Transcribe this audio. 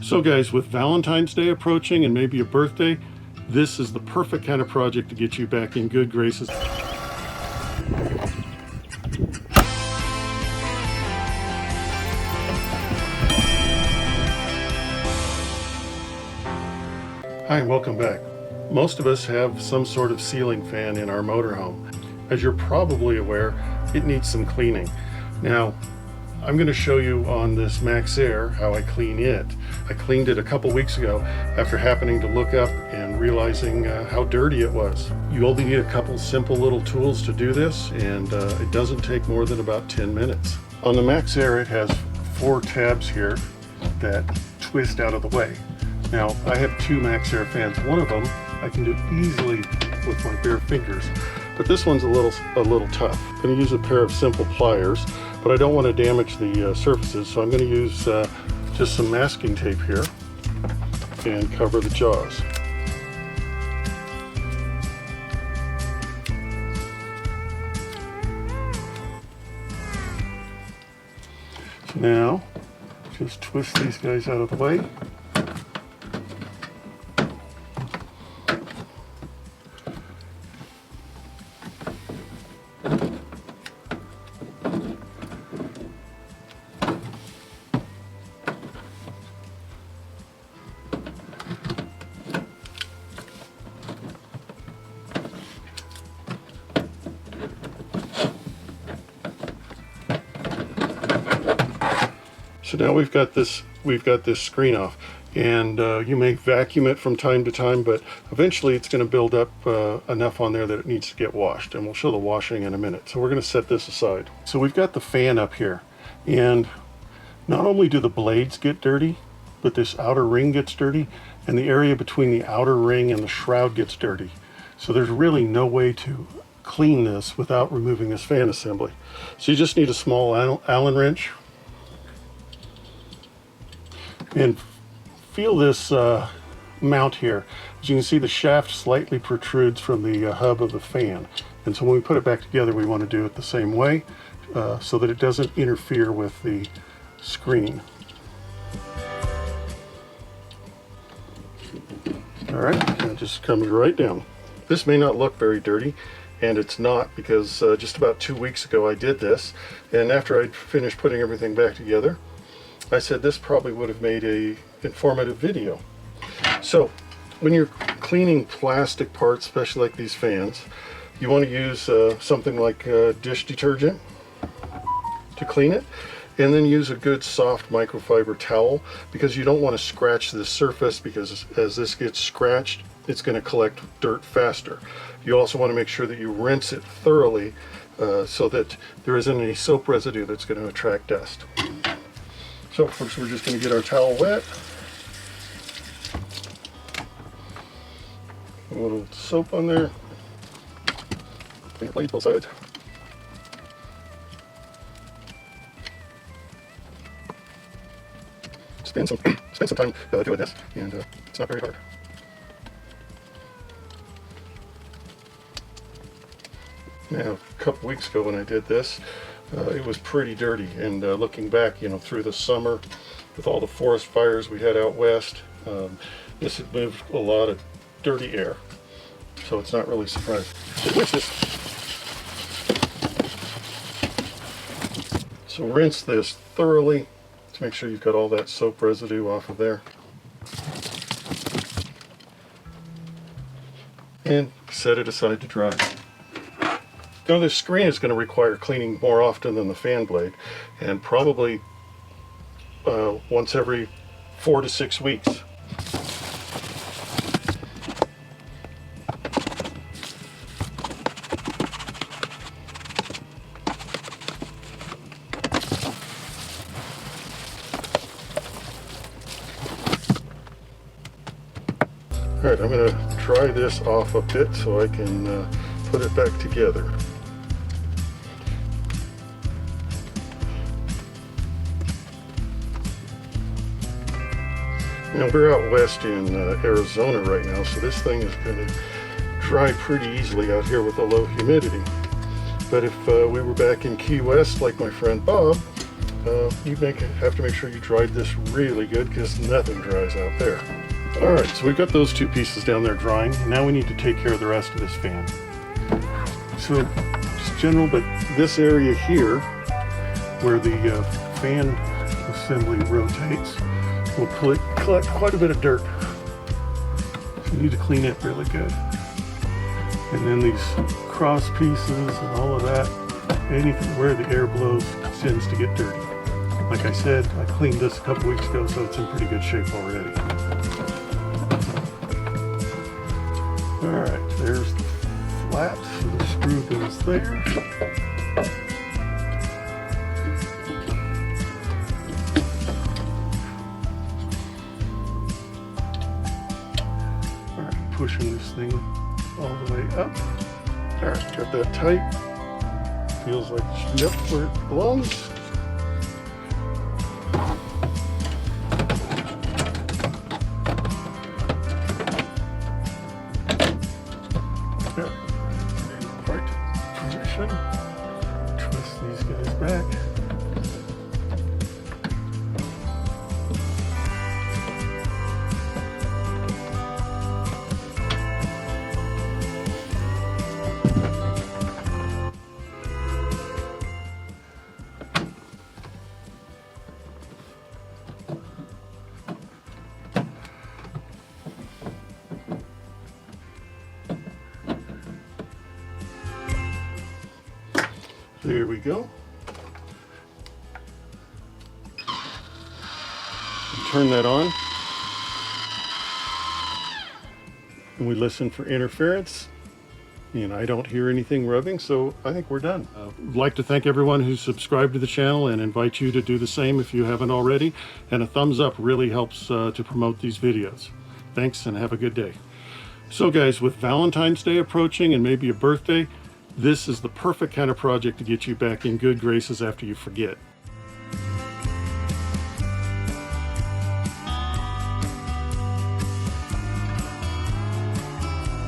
So guys, with Valentine's Day approaching and maybe a birthday, this is the perfect kind of project to get you back in good graces. Hi, and welcome back. Most of us have some sort of ceiling fan in our motorhome. As you're probably aware, it needs some cleaning. Now, I'm going to show you on this Maxxair how I clean it. I cleaned it a couple weeks ago after happening to look up and realizing how dirty it was. You only need a couple simple little tools to do this, and it doesn't take more than about 10 minutes. On the Maxxair, it has 4 tabs here that twist out of the way. Now, I have 2 Maxxair fans. One of them I can do easily with my bare fingers, but this one's a little tough. I'm going to use a pair of simple pliers, but I don't want to damage the surfaces, so I'm going to use just some masking tape here and cover the jaws. So now, just twist these guys out of the way. So now we've got this screen off, and you may vacuum it from time to time, but eventually it's going to build up enough on there that it needs to get washed, and we'll show the washing in a minute. So we're going to set this aside. So we've got the fan up here, and not only do the blades get dirty, but this outer ring gets dirty, and the area between the outer ring and the shroud gets dirty. So there's really no way to clean this without removing this fan assembly. So you just need a small Allen wrench. And feel this mount here. As you can see, the shaft slightly protrudes from the hub of the fan. And so when we put it back together, we want to do it the same way so that it doesn't interfere with the screen. All right, and it just comes right down. This may not look very dirty, and it's not, because just about 2 weeks ago I did this, and after I'd finished putting everything back together, I said this probably would have made a informative video. So when you're cleaning plastic parts, especially like these fans, you want to use something like dish detergent to clean it, and then use a good soft microfiber towel, because you don't want to scratch the surface, because as this gets scratched, it's going to collect dirt faster. You also want to make sure that you rinse it thoroughly so that there isn't any soap residue that's going to attract dust. So first we're just going to get our towel wet. A little soap on there. Clean it both sides. Spend some time doing this, and it's not very hard. Now, a couple weeks ago when I did this, it was pretty dirty, and looking back, through the summer with all the forest fires we had out west, this had moved a lot of dirty air, so it's not really surprising. So rinse this thoroughly to make sure you've got all that soap residue off of there, and set it aside to dry. Now this screen is going to require cleaning more often than the fan blade, and probably once every 4 to 6 weeks. Alright, I'm going to dry this off a bit so I can put it back together. We're out west in Arizona right now, so this thing is going to dry pretty easily out here with the low humidity. But if we were back in Key West like my friend Bob, You have to make sure you dried this really good because nothing dries out there. All right, so we've got those two pieces down there drying. Now we need to take care of the rest of this fan. So just general, but this area here where the fan assembly rotates will collect quite a bit of dirt. So you need to clean it really good. And then these cross pieces and all of that, anything where the air blows tends to get dirty. Like I said, I cleaned this a couple weeks ago, so it's in pretty good shape already. All right, there's the flat, so the screw goes there. All right, pushing this thing all the way up. All right, got that tight. Feels like it's yep where it belongs. There. Right position. Twist these guys back. There we go. Turn that on. And we listen for interference. And I don't hear anything rubbing, so I think we're done. I'd like to thank everyone who's subscribed to the channel and invite you to do the same if you haven't already. And a thumbs up really helps to promote these videos. Thanks and have a good day. So guys, with Valentine's Day approaching and maybe a birthday, this is the perfect kind of project to get you back in good graces after you forget.